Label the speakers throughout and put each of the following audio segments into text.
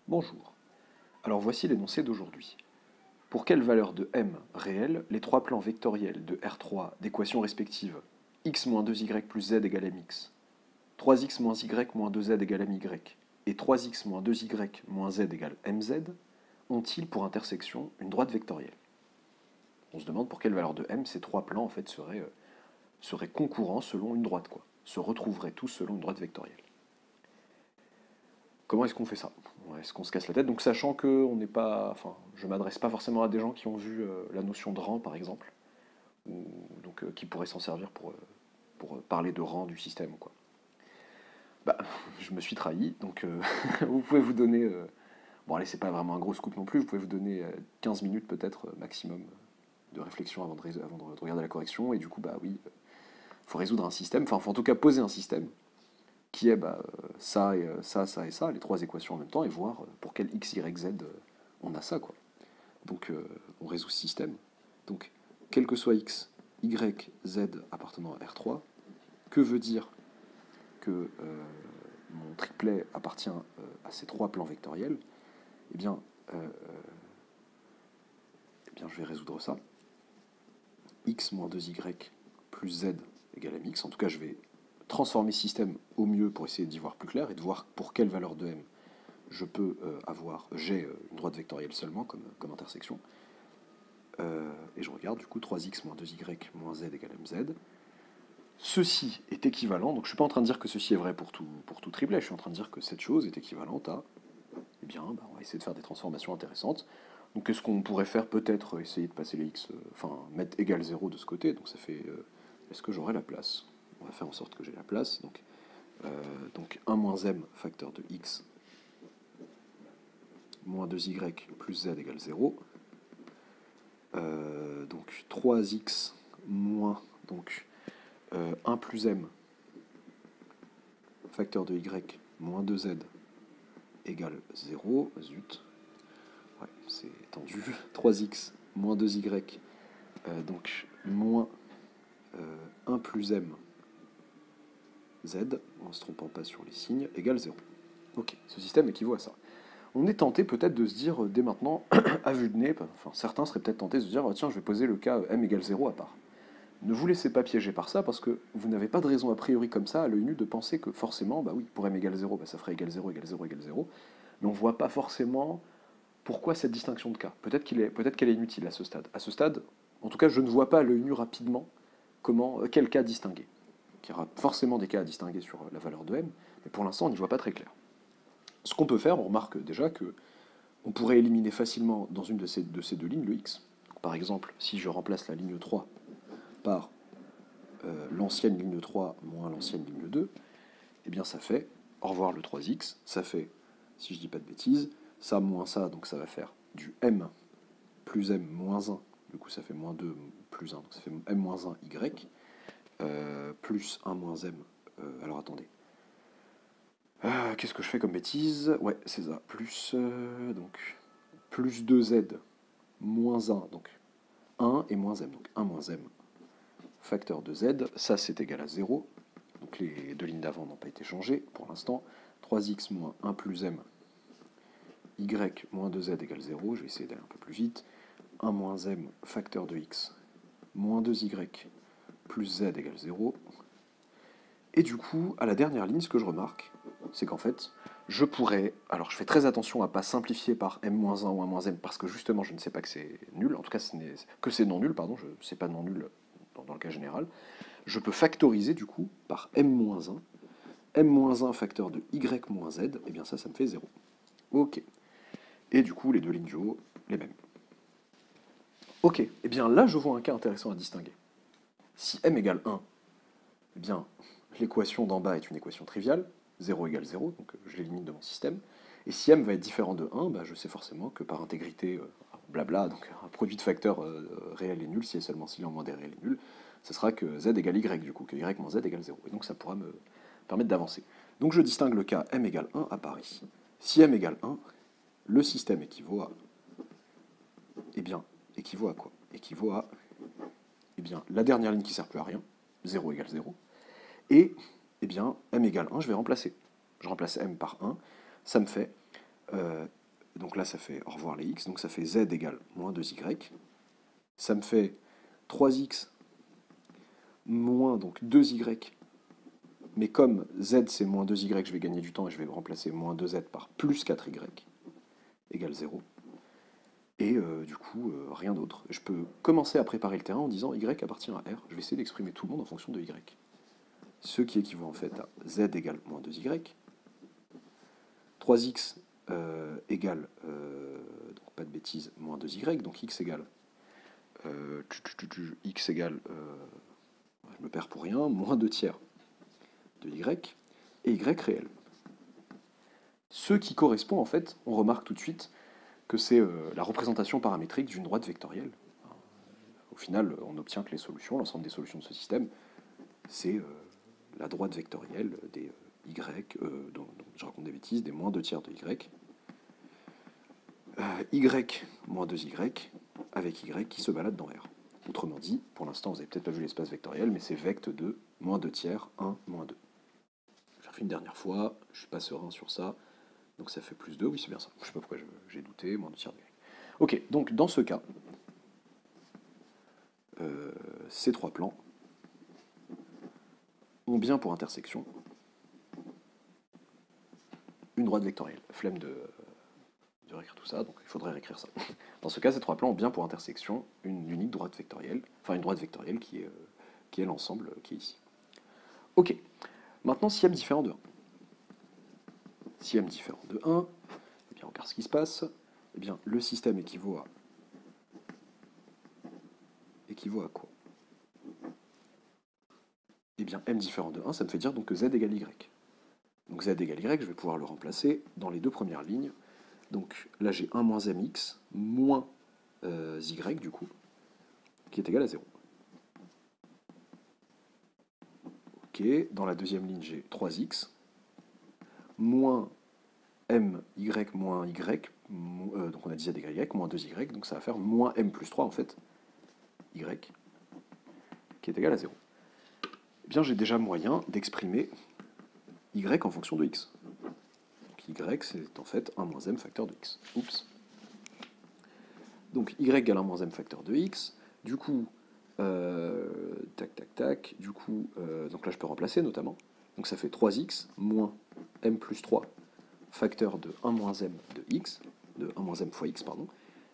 Speaker 1: Bonjour. Alors voici l'énoncé d'aujourd'hui. Pour quelle valeur de m réelle, les trois plans vectoriels de R3 d'équations respectives x-2y plus z égale mx, 3x moins y moins 2z égale my, et 3x moins 2y moins z égale mz ont-ils pour intersection une droite vectorielle? On se demande pour quelle valeur de m ces trois plans en fait seraient concurrents selon une droite, quoi. Se retrouveraient tous selon une droite vectorielle. Comment est-ce qu'on fait ça? Est-ce qu'on se casse la tête? Donc sachant que on n'est pas, enfin, je m'adresse pas forcément à des gens qui ont vu la notion de rang par exemple, ou donc qui pourraient s'en servir pour parler de rang du système, quoi. Bah, je me suis trahi, donc vous pouvez vous donner, bon allez, c'est pas vraiment un gros scoop non plus, vous pouvez vous donner 15 minutes peut-être maximum de réflexion avant de regarder la correction, et du coup bah oui, faut résoudre un système, enfin faut en tout cas poser un système qui est bah, ça, et, ça, ça et ça, les trois équations en même temps, et voir pour quel x, y, z on a ça, quoi. Donc on résout ce système. Donc quel que soit x, y, z appartenant à R3, que veut dire que mon triplet appartient à ces trois plans vectoriels? Eh bien, je vais résoudre ça. X moins 2y plus z égale à mx. En tout cas, je vais transformer ce système au mieux pour essayer d'y voir plus clair et de voir pour quelle valeur de m je peux j'ai une droite vectorielle seulement comme intersection. Et je regarde du coup 3x moins 2y moins z égale mz. Ceci est équivalent, donc je ne suis pas en train de dire que ceci est vrai pour tout triplet, je suis en train de dire que cette chose est équivalente à, eh bien, bah, on va essayer de faire des transformations intéressantes. Donc qu'est-ce qu'on pourrait faire? Peut-être essayer de passer les x, enfin mettre égal 0 de ce côté, donc ça fait, est-ce que j'aurai la place? On va faire en sorte que j'ai la place, donc 1 moins m facteur de x moins 2y plus z égale 0. Donc 3x moins donc 1 plus m facteur de y moins 2z égale 0. Zut. Ouais, c'est tendu. 3x moins 2y, donc moins 1 plus m z, en ne se trompant pas sur les signes, égale 0. Ok, ce système équivaut à ça. On est tenté peut-être de se dire dès maintenant, à vue de nez, enfin certains seraient peut-être tentés de se dire tiens, je vais poser le cas m égale 0 à part. Ne vous laissez pas piéger par ça, parce que vous n'avez pas de raison a priori comme ça, à l'œil nu, de penser que forcément, bah oui, pour m égale 0, bah ça ferait égal 0, égal 0, égal 0, mais on ne voit pas forcément pourquoi cette distinction de cas. Peut-être qu'elle est inutile à ce stade. À ce stade, en tout cas, je ne vois pas à l'œil nu rapidement quel cas distinguer. Il y aura forcément des cas à distinguer sur la valeur de m, mais pour l'instant, on n'y voit pas très clair. Ce qu'on peut faire, on remarque déjà que on pourrait éliminer facilement dans une de ces deux lignes le x. Donc, par exemple, si je remplace la ligne 3 par l'ancienne ligne 3 moins l'ancienne ligne 2, eh bien ça fait, au revoir le 3x, ça fait, si je dis pas de bêtises, ça moins ça, donc ça va faire du m plus m moins 1, du coup ça fait moins 2 plus 1, donc ça fait m moins 1 y, plus 1 moins m, alors attendez, qu'est-ce que je fais comme bêtise? Ouais, c'est ça, donc, plus 2z moins 1, donc 1 et moins m, donc 1 moins m facteur de z, ça c'est égal à 0, donc les deux lignes d'avant n'ont pas été changées pour l'instant. 3x moins 1 plus m y moins 2z égale 0, je vais essayer d'aller un peu plus vite. 1 moins m facteur de x moins 2y plus z égale 0. Et du coup, à la dernière ligne, ce que je remarque, c'est qu'en fait, je pourrais, alors je fais très attention à ne pas simplifier par m-1 ou 1-m, parce que justement je ne sais pas que c'est nul, en tout cas que c'est non nul, pardon, je ne sais pas non nul dans le cas général. Je peux factoriser du coup par m-1, m-1 facteur de y-z, et bien ça me fait 0. Ok. Et du coup, les deux lignes du haut, les mêmes. Ok, et bien là je vois un cas intéressant à distinguer. Si m égale 1, eh bien l'équation d'en bas est une équation triviale, 0 égale 0, donc je l'élimine de mon système. Et si m va être différent de 1, bah, je sais forcément que par intégrité, blabla, donc un produit de facteurs réel et nul, si et seulement si l'un moins des réels est nul, ce sera que z égale y, du coup, que y moins z égale 0. Et donc ça pourra me permettre d'avancer. Donc je distingue le cas m égale 1 à Paris. Si m égale 1, le système équivaut à... Eh bien, équivaut à quoi? Équivaut à... Eh bien, la dernière ligne qui ne sert plus à rien, 0 égale 0, et, eh bien, m égale 1, je vais remplacer. Je remplace m par 1, ça me fait donc là, ça fait au revoir les x, donc ça fait z égale moins 2y. Ça me fait 3x moins donc 2y. Mais comme z c'est moins 2y, je vais gagner du temps et je vais remplacer moins 2z par plus 4y égale 0. Et du coup, rien d'autre. Je peux commencer à préparer le terrain en disant y appartient à R. Je vais essayer d'exprimer tout le monde en fonction de y. Ce qui équivaut en fait à z égale moins 2y. 3x égale, donc pas de bêtises, moins 2y, donc x égale, x égale, je me perds pour rien, moins 2 tiers de y, et y réel. Ce qui correspond en fait, on remarque tout de suite que c'est la représentation paramétrique d'une droite vectorielle. Au final, on obtient que les solutions, l'ensemble des solutions de ce système, c'est la droite vectorielle des y, donc je raconte des bêtises, des moins 2 tiers de y, y moins 2y, avec y qui se balade dans R. Autrement dit, pour l'instant, vous n'avez peut-être pas vu l'espace vectoriel, mais c'est vect de moins 2 tiers, 1, moins 2. Je refais une dernière fois, je ne suis pas serein sur ça, donc ça fait plus 2, oui c'est bien ça, je ne sais pas pourquoi j'ai douté, moins 2 tiers de y. Ok, donc dans ce cas, ces trois plans ont bien pour intersection une droite vectorielle. Flemme de réécrire tout ça, donc il faudrait réécrire ça. Dans ce cas, ces trois plans ont bien pour intersection une unique droite vectorielle, enfin une droite vectorielle qui est l'ensemble qui est ici. Ok, maintenant si m différent de 1. Si m différent de 1, eh bien on regarde ce qui se passe, eh bien le système équivaut à quoi? Eh bien m différent de 1, ça me fait dire donc que z égale y. Donc z égale y, je vais pouvoir le remplacer dans les deux premières lignes. Donc là j'ai 1 moins mx moins y du coup, qui est égal à 0. Ok, dans la deuxième ligne j'ai 3x moins my moins y, donc on a dit z égale y, moins 2y, donc ça va faire moins m plus 3 en fait, y, qui est égal à 0. Eh bien j'ai déjà moyen d'exprimer y en fonction de x. Donc y c'est en fait 1 moins m facteur de x. Oups. Donc y égale 1 moins m facteur de x, du coup, du coup, donc là je peux remplacer notamment, donc ça fait 3x moins m plus 3 facteur de 1 moins m de x, de 1 moins m fois x, pardon,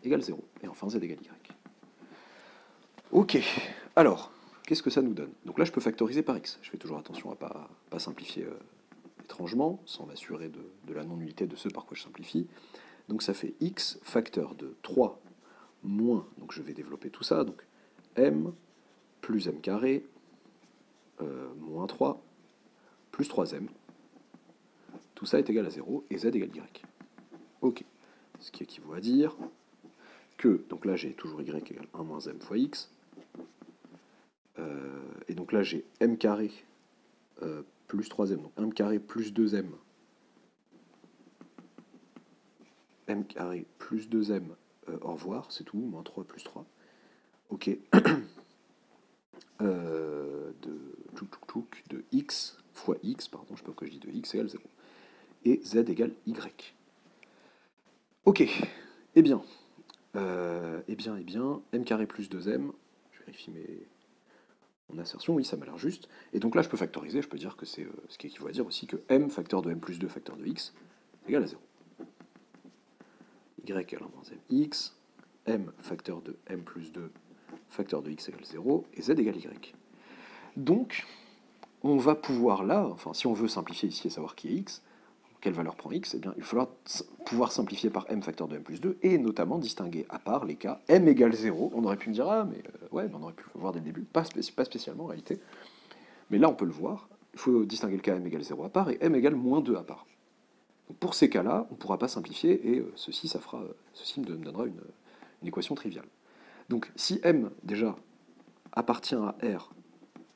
Speaker 1: égale 0. Et enfin z égale y. Ok, alors, qu'est-ce que ça nous donne? Donc là je peux factoriser par x. Je fais toujours attention à pas simplifier étrangement, sans m'assurer de la non-nullité de ce par quoi je simplifie. Donc ça fait x facteur de 3 moins, donc je vais développer tout ça, donc m plus m carré moins 3 plus 3m. Tout ça est égal à 0 et z égale y. Ok, ce qui équivaut à dire que, donc là j'ai toujours y égale 1 moins m fois x, et donc là j'ai m carré plus 3m, donc m carré plus 2m, m carré plus 2m, au revoir, c'est tout, moins 3 plus 3. Ok. De x fois x, pardon, je ne sais pas pourquoi je dis de x égale 0. Et z égale y. Ok, eh bien, m carré plus 2m, je vérifie mon assertion, oui, ça m'a l'air juste. Et donc là, je peux factoriser, je peux dire que c'est ce qui équivaut à dire aussi que m facteur de m plus 2 facteur de x égale à 0. Y égale 1 moins mx, m facteur de m plus 2 facteur de x égale 0, et z égale y. Donc, on va pouvoir là, enfin si on veut simplifier ici et savoir qui est x, quelle valeur prend x, eh bien il va falloir pouvoir simplifier par m facteur de m plus 2, et notamment distinguer à part les cas m égale 0. On aurait pu me dire, ah mais ouais, on aurait pu le voir dès le début, pas spécialement en réalité. Mais là on peut le voir, il faut distinguer le cas m égale 0 à part et m égale moins 2 à part. Donc pour ces cas-là, on ne pourra pas simplifier, et ceci me donnera une équation triviale. Donc si m déjà appartient à R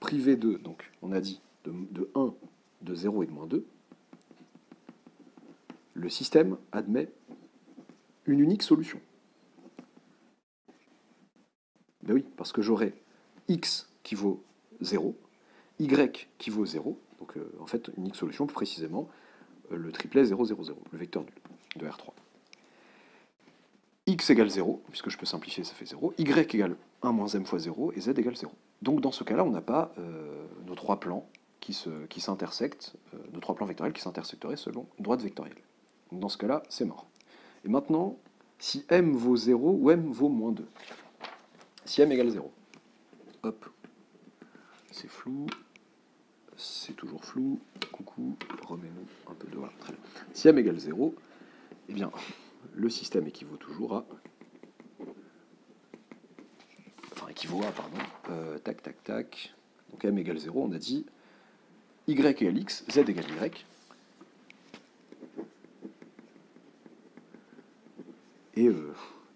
Speaker 1: privé de, donc on a dit de 1, de 0 et de moins 2, le système admet une unique solution. Ben oui, parce que j'aurai x qui vaut 0, y qui vaut 0, donc en fait, unique solution, plus précisément, le triplet 0, 0, 0, le vecteur de R3. x égale 0, puisque je peux simplifier, ça fait 0, y égale 1 moins m fois 0, et z égale 0. Donc dans ce cas-là, on n'a pas nos trois plans qui s'intersectent, nos trois plans vectoriels qui s'intersecteraient selon une droite vectorielle. Donc dans ce cas-là, c'est mort. Et maintenant, si m vaut 0 ou m vaut moins 2. Si m égale 0, hop, c'est flou, c'est toujours flou, coucou, remets-nous un peu de... Voilà, très bien. Si m égale 0, eh bien, le système équivaut toujours à... Enfin, équivaut à, pardon, tac, tac, tac. Donc m égale 0, on a dit y égale x, z égale y. Et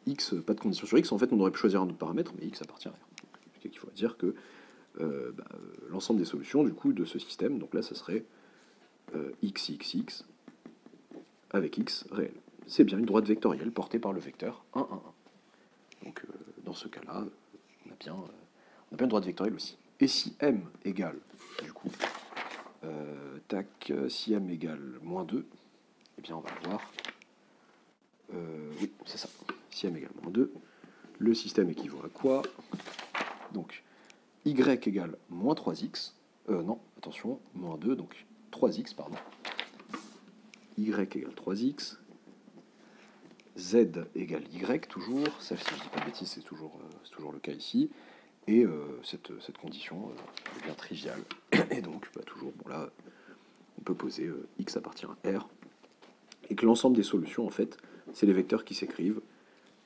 Speaker 1: x, pas de condition sur x, en fait on aurait pu choisir un autre paramètre, mais x appartient à R. Il faut dire que l'ensemble des solutions du coup de ce système, donc là ça serait x avec x réel. C'est bien une droite vectorielle portée par le vecteur 1, 1, 1. Donc dans ce cas-là, on a bien une droite vectorielle aussi. Et si m égale, du coup, si m égale moins 2, eh bien on va voir... oui, c'est ça. Si m égale moins 2, le système équivaut à quoi? Donc, y égale moins 3x. Non, attention, moins 2, donc 3x, pardon. Y égale 3x. Z égale y, toujours. Ça, si je ne dis pas de bêtises, c'est toujours le cas ici. Et cette condition est bien triviale. Et donc, toujours, bon là, on peut poser x appartient à R. Et que l'ensemble des solutions, en fait, c'est les vecteurs qui s'écrivent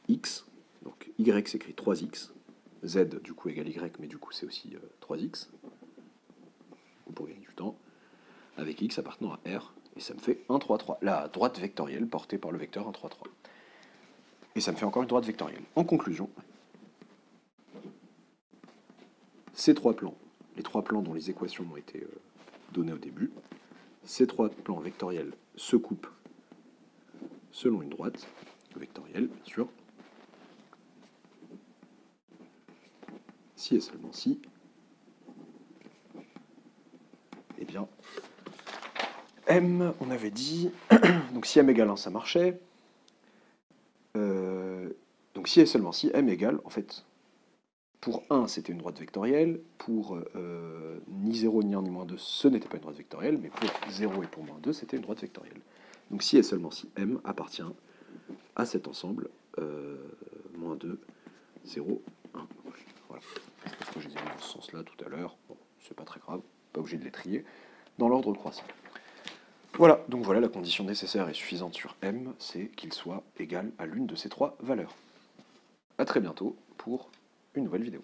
Speaker 1: x, donc y s'écrit 3x, z du coup égale y, mais du coup c'est aussi 3x, pour gagner du temps, avec x appartenant à R, et ça me fait 1, 3, 3. La droite vectorielle portée par le vecteur 1, 3, 3. Et ça me fait encore une droite vectorielle. En conclusion, ces trois plans, les trois plans dont les équations ont été données au début, ces trois plans vectoriels se coupent selon une droite vectorielle, bien sûr, si et seulement si, eh bien, m, on avait dit, donc si m égale 1, ça marchait, donc si et seulement si, m égale, en fait, pour 1, c'était une droite vectorielle, pour ni 0, ni 1, ni moins 2, ce n'était pas une droite vectorielle, mais pour 0 et pour moins 2, c'était une droite vectorielle. Donc si et seulement si m appartient à cet ensemble, moins 2, 0, 1. Voilà. Parce que je les ai mis dans ce sens-là tout à l'heure. Bon, c'est pas très grave, pas obligé de les trier dans l'ordre croissant. Voilà, donc voilà la condition nécessaire et suffisante sur m, c'est qu'il soit égal à l'une de ces trois valeurs. A très bientôt pour une nouvelle vidéo.